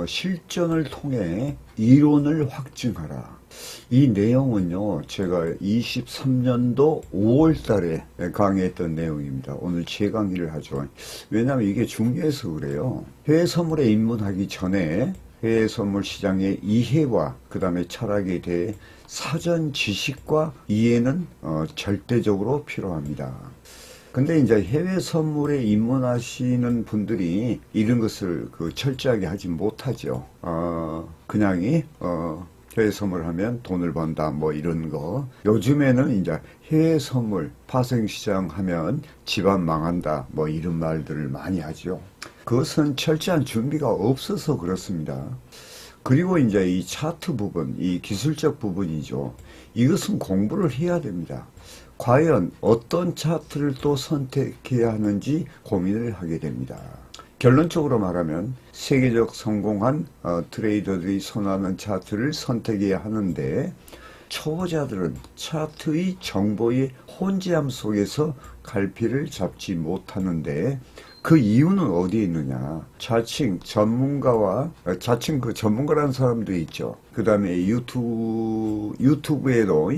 실전을 통해 이론을 확증하라. 이 내용은요, 제가 23년도 5월 달에 강의했던 내용입니다. 오늘 재강의를 하죠. 왜냐하면 이게 중요해서 그래요. 해외 선물에 입문하기 전에 해외 선물 시장의 이해와 그 다음에 철학에 대해 사전 지식과 이해는 절대적으로 필요합니다. 근데 이제 해외 선물에 입문하시는 분들이 이런 것을 철저하게 하지 못하죠. 그냥 해외 선물 하면 돈을 번다 뭐 이런 거. 요즘에는 이제 해외 선물 파생시장 하면 집안 망한다 뭐 이런 말들을 많이 하죠. 그것은 철저한 준비가 없어서 그렇습니다. 그리고 이제 이 차트 부분, 이 기술적 부분이죠. 이것은 공부를 해야 됩니다. 과연 어떤 차트를 또 선택해야 하는지 고민을 하게 됩니다. 결론적으로 말하면 세계적 성공한 트레이더들이 선호하는 차트를 선택해야 하는데, 초보자들은 차트의 정보의 혼재함 속에서 갈피를 잡지 못하는데, 그 이유는 어디에 있느냐? 자칭 전문가라는 사람도 있죠. 그 다음에 유튜브에도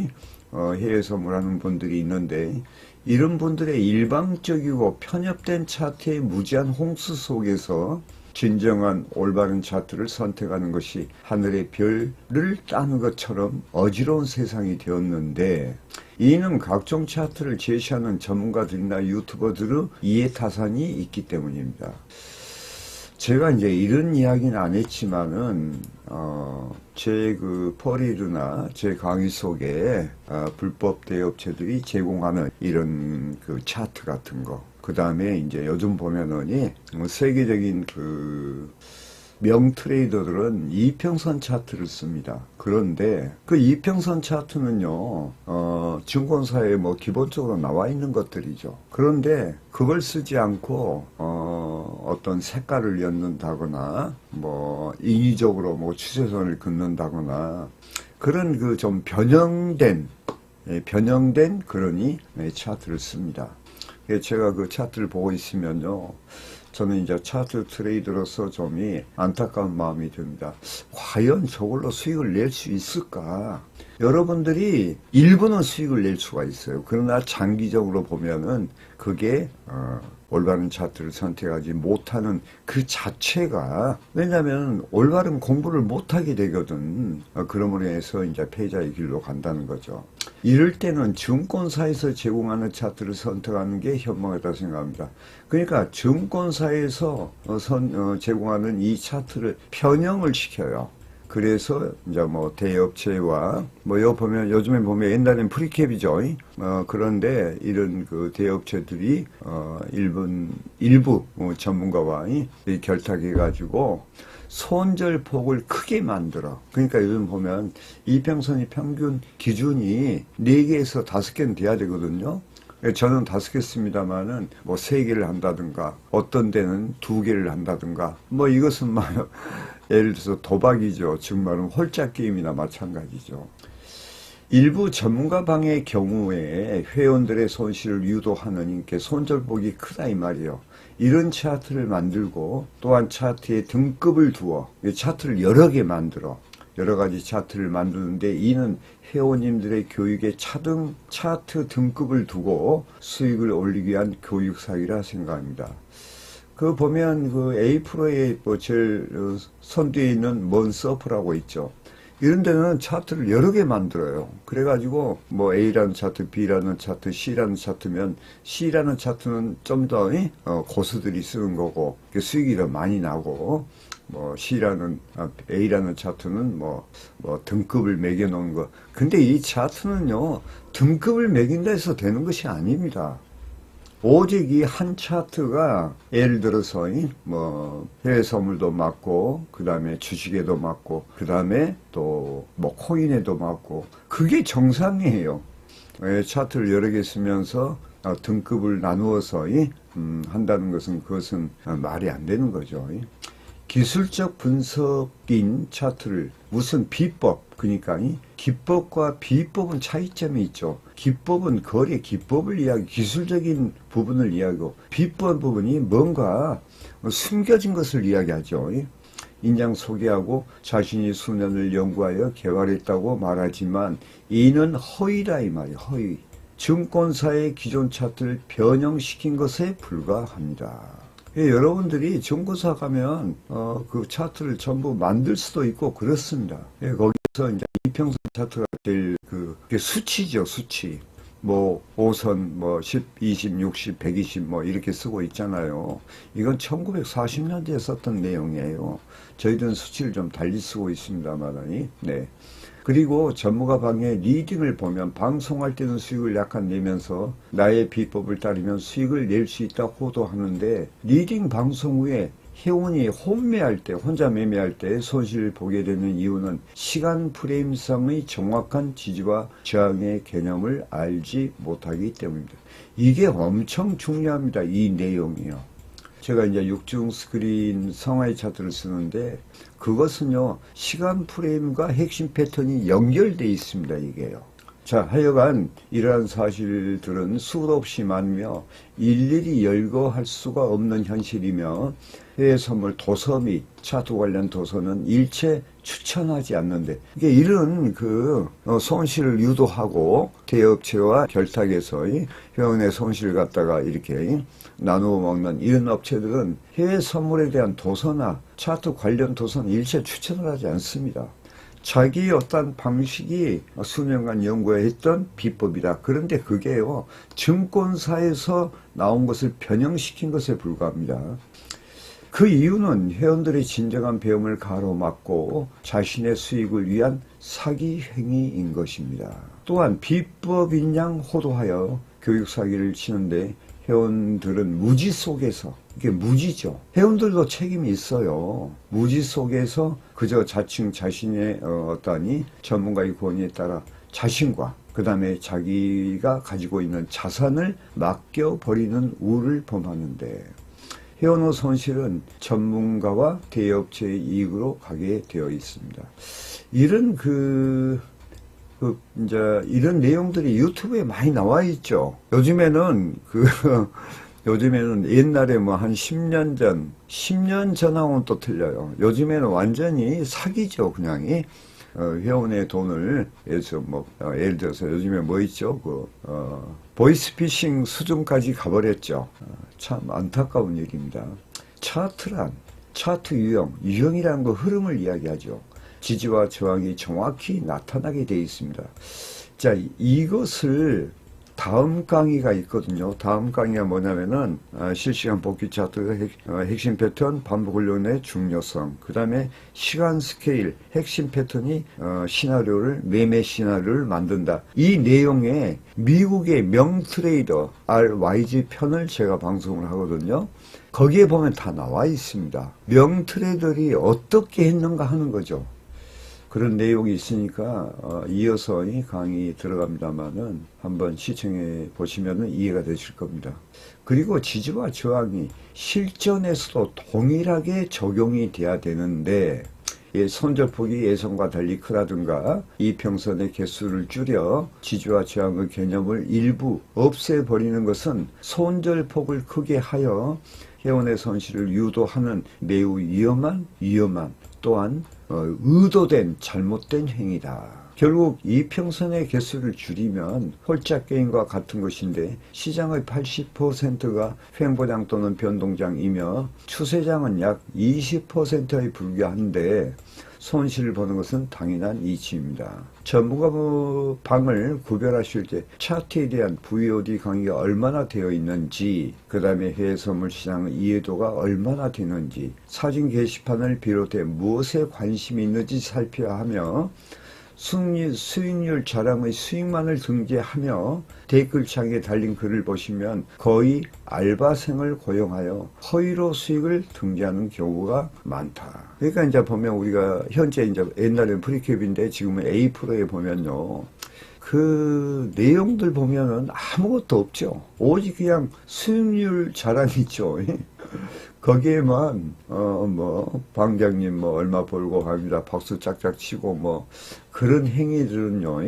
해외 선물하는 분들이 있는데, 이런 분들의 일방적이고 편협된 차트의 무지한 홍수 속에서 진정한 올바른 차트를 선택하는 것이 하늘의 별을 따는 것처럼 어지러운 세상이 되었는데, 이는 각종 차트를 제시하는 전문가들이나 유튜버들의 이해타산이 있기 때문입니다. 제가 이제 이런 이야기는 안 했지만은, 제 퍼리르나 제 강의 속에, 불법 대업체들이 제공하는 이런 차트 같은 거. 그 다음에 이제 요즘 보면은, 세계적인 명트레이더들은 이평선 차트를 씁니다. 그런데 그 이평선 차트는요, 증권사에 기본적으로 나와 있는 것들이죠. 그런데 그걸 쓰지 않고, 어떤 색깔을 엮는다거나, 인위적으로 추세선을 긋는다거나, 그런 좀 변형된 그런 차트를 씁니다. 제가 그 차트를 보고 있으면요, 저는 이제 차트 트레이더로서 좀 안타까운 마음이 듭니다. 과연 저걸로 수익을 낼 수 있을까? 여러분들이 일부는 수익을 낼 수가 있어요. 그러나 장기적으로 보면은 그게 올바른 차트를 선택하지 못하는 그 자체가, 왜냐하면 올바른 공부를 못하게 되거든. 그러므로 해서 이제 패자의 길로 간다는 거죠. 이럴 때는 증권사에서 제공하는 차트를 선택하는 게 현명하다고 생각합니다. 그러니까 증권사에서 제공하는 이 차트를 편형을 시켜요. 그래서 이제 대업체와 요즘에 보면 옛날엔 프리캡이죠. 그런데 이런 대업체들이 일부 전문가와 결탁해 가지고 손절폭을 크게 만들어. 그러니까 요즘 보면 이평선이 평균 기준이 4개에서 5개는 돼야 되거든요. 저는 5개 씁니다만은 3개를 한다든가, 어떤 데는 2개를 한다든가, 이것은 예를 들어서 도박이죠. 즉 말하면 홀짝 게임이나 마찬가지죠. 일부 전문가 방의 경우에 회원들의 손실을 유도하는 손절폭이 크다 이 말이에요. 이런 차트를 만들고, 또한 차트에 등급을 두어 차트를 여러 개 만들어 여러 가지 차트를 만드는데, 이는 회원님들의 교육에 차트 등급을 두고 수익을 올리기 위한 교육 사기라 생각합니다. 보면 A 프로에 제일 선두에 있는 먼서프라고 있죠. 이런 데는 차트를 여러 개 만들어요. 그래가지고 A라는 차트, B라는 차트, C라는 차트면, C라는 차트는 좀 더 고수들이 쓰는 거고 수익이 더 많이 나고, A라는 차트는 등급을 매겨 놓은 거. 근데 이 차트는요, 등급을 매긴다 해서 되는 것이 아닙니다. 오직 이 한 차트가 예를 들어서 해외 선물도 맞고, 그 다음에 주식에도 맞고, 그 다음에 또 코인에도 맞고, 그게 정상이에요. 차트를 여러 개 쓰면서 등급을 나누어서 한다는 그것은 말이 안 되는 거죠. 기술적 분석인 차트를 무슨 비법, 그러니까 기법과 비법은 차이점이 있죠. 기법은 거래 기법을 기술적인 부분을 이야기하고, 비법 부분이 뭔가 숨겨진 것을 이야기하죠. 인장 소개하고 자신이 수년을 연구하여 개발했다고 말하지만 이는 허위다 이 말이에요. 허위. 증권사의 기존 차트를 변형시킨 것에 불과합니다. 여러분들이 증권사 가면 그 차트를 전부 만들 수도 있고 그렇습니다. 거기서 이제 이평선 차트가 제일 그게 수치죠, 수치. 뭐 5선 뭐 10, 20, 60, 120 뭐 이렇게 쓰고 있잖아요. 이건 1940년대에 썼던 내용이에요. 저희들은 수치를 좀 달리 쓰고 있습니다만, 네. 그리고 전문가 방의 리딩을 보면 방송할 때는 수익을 약간 내면서 나의 비법을 따르면 수익을 낼 수 있다 호도하는데 리딩 방송 후에 회원이 혼매할 때, 혼자 매매할 때 손실을 보게 되는 이유는 시간 프레임상의 정확한 지지와 저항의 개념을 알지 못하기 때문입니다. 이게 엄청 중요합니다. 이 내용이요. 제가 이제 6중 스크린 성화의 차트를 쓰는데 그것은요, 시간 프레임과 핵심 패턴이 연결되어 있습니다. 이게요. 자, 하여간 이러한 사실들은 수없이 많으며 일일이 열거할 수가 없는 현실이며 해외 선물 도서 및 차트 관련 도서는 일체 추천하지 않는데 이게 이런 손실을 유도하고 대업체와 결탁해서 회원의 손실을 갖다가 이렇게 나누어 먹는 이런 업체들은 해외 선물에 대한 도서나 차트 관련 도서는 일체 추천을 하지 않습니다. 자기의 어떤 방식이 수년간 연구했던 비법이다. 그런데 그게요, 증권사에서 나온 것을 변형시킨 것에 불과합니다. 그 이유는 회원들의 진정한 배움을 가로막고 자신의 수익을 위한 사기 행위인 것입니다. 또한 비법인 양 호도하여 교육 사기를 치는데 회원들은 무지 속에서, 이게 무지죠. 회원들도 책임이 있어요. 무지 속에서 그저 자칭 자신의 어떠한 전문가의 권위에 따라 자신과 그 다음에 자기가 가지고 있는 자산을 맡겨버리는 우를 범하는데 회원의 손실은 전문가와 대업체의 이익으로 가게 되어 있습니다. 이런 이런 내용들이 유튜브에 많이 나와 있죠. 요즘에는 요즘에는 옛날에 뭐 한 10년 전, 10년 전하고는 또 틀려요. 요즘에는 완전히 사기죠, 그냥. 회원의 돈을, 예를 들어서 요즘에 뭐 있죠? 보이스피싱 수준까지 가버렸죠. 참 안타까운 얘기입니다. 차트란, 차트 유형이라는 거 흐름을 이야기하죠. 지지와 저항이 정확히 나타나게 되어 있습니다. 자, 이것을 다음 강의가 있거든요. 다음 강의가 뭐냐면은 실시간 복귀 차트 핵심 패턴 반복 훈련의 중요성, 그 다음에 시간 스케일 핵심 패턴이 매매 시나리오를 만든다. 이 내용에 미국의 명트레이더 RYG 편을 제가 방송을 하거든요. 거기에 보면 다 나와 있습니다. 명트레이더들이 어떻게 했는가 하는 거죠. 그런 내용이 있으니까 이어서 이 강의 들어갑니다만은 한번 시청해 보시면 이해가 되실 겁니다. 그리고 지지와 저항이 실전에서도 동일하게 적용이 돼야 되는데 손절폭이 예상과 달리 크다든가 이평선의 개수를 줄여 지지와 저항의 개념을 일부 없애버리는 것은 손절폭을 크게 하여 회원의 손실을 유도하는 매우 위험한 또한 의도된 잘못된 행위다. 결국 이평선의 개수를 줄이면 홀짝 게임과 같은 것인데 시장의 80%가 횡보장 또는 변동장이며 추세장은 약 20%에 불과한데 손실을 보는 것은 당연한 이치입니다. 전문가 방을 구별하실 때 차트에 대한 VOD 강의가 얼마나 되어 있는지, 그 다음에 해외 선물 시장의 이해도가 얼마나 되는지, 사진 게시판을 비롯해 무엇에 관심이 있는지 살펴야 하며 수익률 자랑의 수익만을 등재하며 댓글창에 달린 글을 보시면 거의 알바생을 고용하여 허위로 수익을 등재하는 경우가 많다. 그러니까 이제 보면 우리가 현재 이제 옛날엔 프리캡인데 지금은 A 프로에 보면요. 그 내용들 보면은 아무것도 없죠. 오직 그냥 수익률 자랑이죠. 거기에만 뭐 방장님 뭐 얼마 벌고 갑니다 박수 짝짝 치고 뭐 그런 행위들은요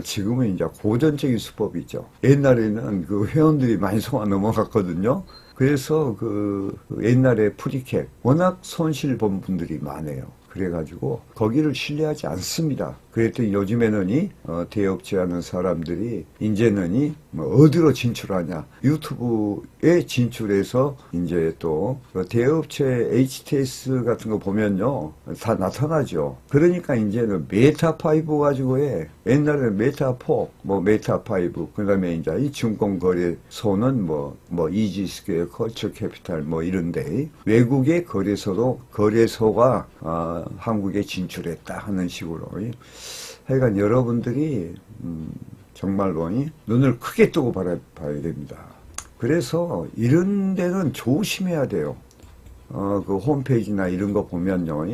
지금은 이제 고전적인 수법이죠. 옛날에는 그 회원들이 많이 속아 넘어갔거든요. 그래서 그 옛날에 프리캡 워낙 손실 본 분들이 많아요. 그래가지고 거기를 신뢰하지 않습니다. 그랬더니 요즘에는 대업체 하는 사람들이 이제는 뭐 어디로 진출하냐, 유튜브에 진출해서 이제 또 대업체 HTS 같은 거 보면요 다 나타나죠. 그러니까 이제는 메타5 가지고 해. 옛날에는 메타4, 뭐 메타5, 그 다음에 이제 이 증권거래소는 뭐 이지스퀘어, 컬처캐피탈 뭐 이런데 외국의 거래소가 한국에 진출했다 하는 식으로. 하여간 여러분들이 정말로 눈을 크게 뜨고 봐야 됩니다. 그래서 이런 데는 조심해야 돼요. 그 홈페이지나 이런 거 보면요,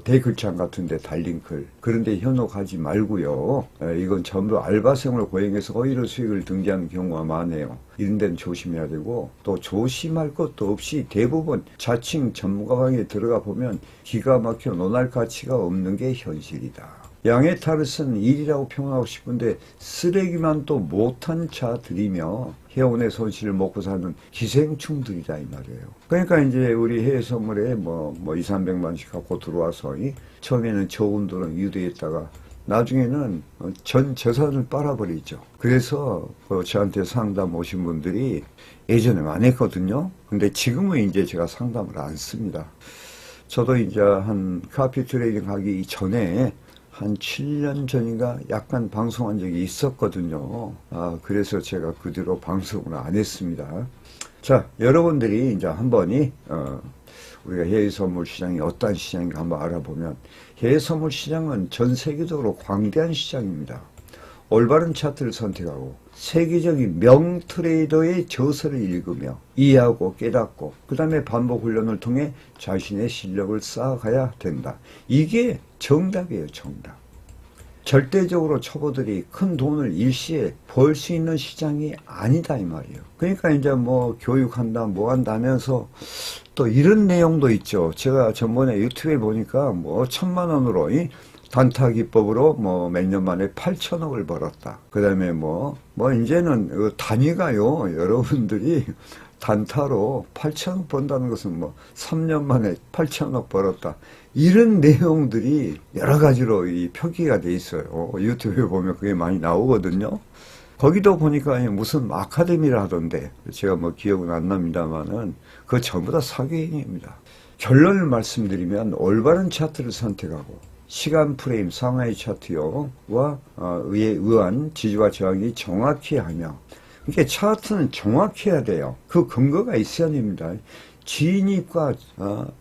댓글창 같은 데 달린 글, 그런데 현혹하지 말고요. 이건 전부 알바생을 고용해서 오히려 수익을 등기하는 경우가 많아요. 이런 데는 조심해야 되고, 또 조심할 것도 없이 대부분 자칭 전문가방에 들어가 보면 기가 막혀 논할 가치가 없는 게 현실이다. 양의 탈을 쓴 일이라고 평하고 싶은데 쓰레기만 또 못한 자들이며 회원의 손실을 먹고 사는 기생충들이다 이 말이에요. 그러니까 이제 우리 해외 선물에 뭐 2, 300만씩 갖고 들어와서 처음에는 좋은 돈을 유도했다가 나중에는 전 재산을 빨아버리죠. 그래서 저한테 상담 오신 분들이 예전에 많이 했거든요. 근데 지금은 이제 제가 상담을 안 씁니다. 저도 이제 한 카피 트레이딩 하기 전에 한 7년 전인가 약간 방송한 적이 있었거든요. 그래서 제가 그 뒤로 방송을 안 했습니다. 자, 여러분들이 이제 한번이 우리가 해외 선물 시장이 어떤 시장인가 한번 알아보면 해외 선물 시장은 전 세계적으로 광대한 시장입니다. 올바른 차트를 선택하고 세계적인 명 트레이더의 저서를 읽으며 이해하고 깨닫고 그 다음에 반복 훈련을 통해 자신의 실력을 쌓아가야 된다. 이게 정답이에요. 정답. 절대적으로 초보들이 큰 돈을 일시에 벌 수 있는 시장이 아니다 이 말이에요. 그러니까 이제 뭐 교육한다 뭐 한다 하면서 또 이런 내용도 있죠. 제가 전번에 유튜브에 보니까 뭐 1,000만 원으로 단타 기법으로 뭐 몇 년 만에 8천억을 벌었다. 그 다음에 뭐 이제는 단위가요. 여러분들이 단타로 8천억 번다는 것은 뭐 3년 만에 8천억 벌었다. 이런 내용들이 여러 가지로 표기가 돼 있어요. 유튜브에 보면 그게 많이 나오거든요. 거기도 보니까 무슨 아카데미를 하던데 제가 뭐 기억은 안 납니다만은 그거 전부 다 사기행위입니다. 결론을 말씀드리면 올바른 차트를 선택하고 시간 프레임 상하이 차트와 의한 지지와 저항이 정확히 하며 그러니까 차트는 정확해야 돼요. 그 근거가 있어야 됩니다. 진입과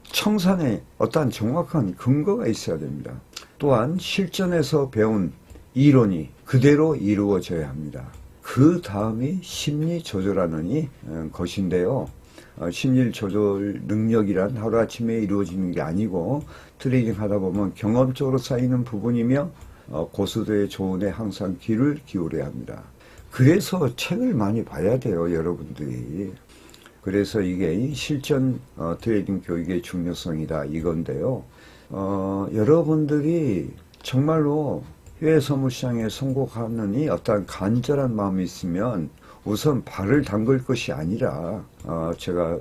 청산에 어떠한 정확한 근거가 있어야 됩니다. 또한 실전에서 배운 이론이 그대로 이루어져야 합니다. 그 다음이 심리 조절하는 것인데요. 심리 조절 능력이란 하루아침에 이루어지는 게 아니고 트레이딩 하다 보면 경험적으로 쌓이는 부분이며 고수들의 조언에 항상 귀를 기울여야 합니다. 그래서 책을 많이 봐야 돼요, 여러분들이. 그래서 이게 실전 트레이딩 교육의 중요성이다 이건데요. 여러분들이 정말로 해외 선물시장에 성공하느니 어떠한 간절한 마음이 있으면 우선 발을 담글 것이 아니라 제가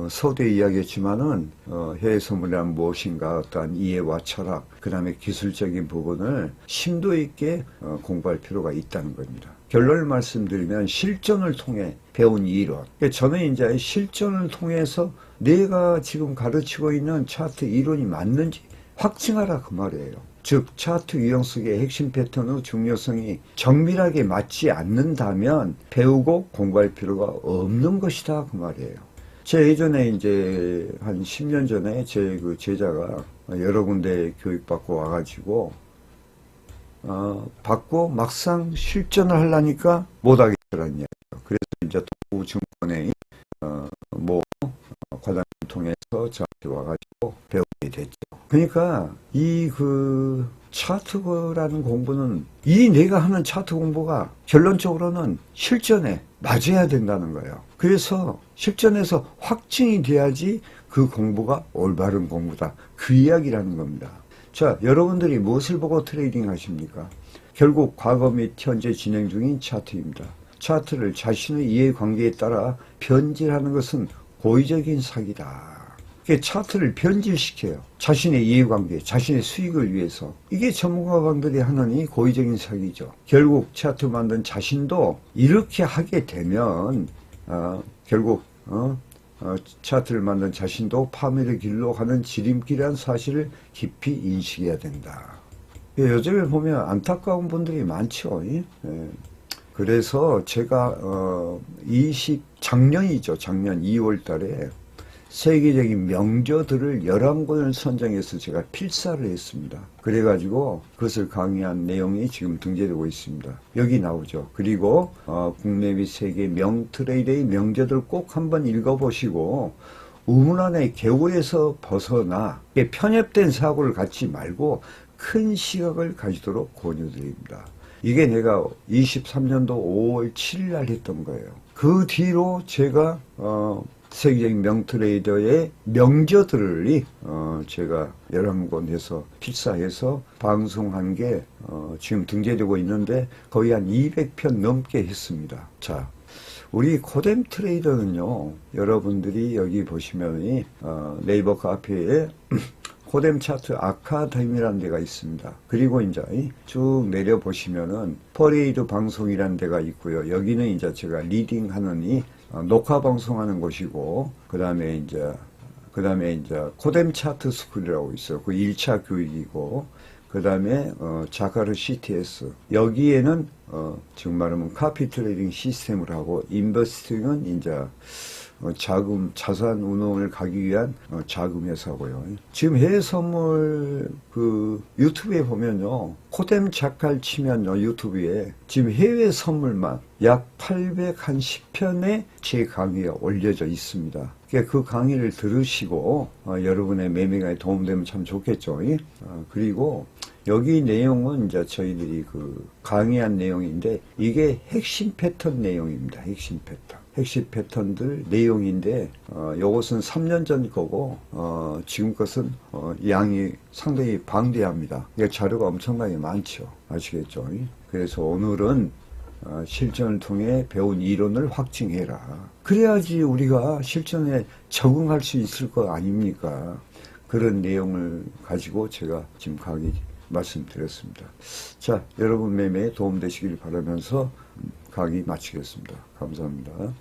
서두에 이야기했지만은 해외 선물이란 무엇인가 어떠한 이해와 철학 그 다음에 기술적인 부분을 심도 있게 공부할 필요가 있다는 겁니다. 결론을 말씀드리면 실전을 통해 배운 이론. 저는 이제 실전을 통해서 내가 지금 가르치고 있는 차트 이론이 맞는지 확증하라 그 말이에요. 즉 차트 유형 속의 핵심 패턴의 중요성이 정밀하게 맞지 않는다면 배우고 공부할 필요가 없는 것이다 그 말이에요. 제 예전에 이제 한 10년 전에 제 그 제자가 여러 군데 교육받고 와가지고 받고 막상 실전을 하려니까 못하겠더라는 이야기예요. 그래서 이제 도우증권의 과장을 통해서 저한테 와가지고 배우게 됐죠. 그러니까 이 차트라는 공부는 내가 하는 차트 공부가 결론적으로는 실전에 맞아야 된다는 거예요. 그래서 실전에서 확증이 돼야지 그 공부가 올바른 공부다. 그 이야기라는 겁니다. 자, 여러분들이 무엇을 보고 트레이딩 하십니까? 결국 과거 및 현재 진행 중인 차트입니다. 차트를 자신의 이해관계에 따라 변질하는 것은 고의적인 사기다. 차트를 변질시켜요. 자신의 이해관계, 자신의 수익을 위해서. 이게 전문가방들이 하는 이 고의적인 사기죠. 결국 차트 만든 자신도 이렇게 하게 되면 결국 차트를 만든 자신도 파멸의 길로 가는 지름길이라는 사실을 깊이 인식해야 된다. 요즘에 보면 안타까운 분들이 많죠. 예. 그래서 제가 작년이죠. 작년 2월 달에 세계적인 명저들을 11권을 선정해서 제가 필사를 했습니다. 그래가지고 그것을 강의한 내용이 지금 등재되고 있습니다. 여기 나오죠. 그리고 국내 및 세계 명트레이더의 명저들 꼭 한번 읽어보시고 우문안의 개울에서 벗어나 편협된 사고를 갖지 말고 큰 시각을 가지도록 권유드립니다. 이게 내가 23년도 5월 7일 날 했던 거예요. 그 뒤로 제가 세계적인 명트레이더의 명저들을 제가 11권 해서 필사해서 방송한 게 지금 등재되고 있는데 거의 한 200편 넘게 했습니다. 자, 우리 코뎀 트레이더는요, 여러분들이 여기 보시면 네이버 카페에 코뎀 차트 아카데미라는 데가 있습니다. 그리고 이제 쭉 내려보시면은 퍼레이드 방송이라는 데가 있고요. 여기는 이제 제가 리딩하는 녹화 방송하는 곳이고, 그 다음에 이제 코뎀 차트 스쿨이라고 있어요. 그 1차 교육이고, 그 다음에 자카르 CTS. 여기에는 지금 말하면 카피 트레이딩 시스템을 하고, 인버스팅은 이제 자산 운용을 가기 위한 자금 회사고요. 지금 해외 선물 유튜브에 보면요, 코뎀 자칼 치면요, 유튜브에 지금 해외 선물만 약 810편의 제 강의가 올려져 있습니다. 그 강의를 들으시고 여러분의 매매가에 도움되면 참 좋겠죠. 그리고 여기 내용은 이제 저희들이 강의한 내용인데 이게 핵심 패턴 내용입니다. 핵심 패턴. 핵심 패턴들 내용인데 요것은 3년 전 거고 지금 것은 양이 상당히 방대합니다. 자료가 엄청나게 많죠. 아시겠죠? 그래서 오늘은 실전을 통해 배운 이론을 확증해라. 그래야지 우리가 실전에 적응할 수 있을 거 아닙니까? 그런 내용을 가지고 제가 지금 강의 말씀드렸습니다. 자, 여러분 매매에 도움되시길 바라면서 강의 마치겠습니다. 감사합니다.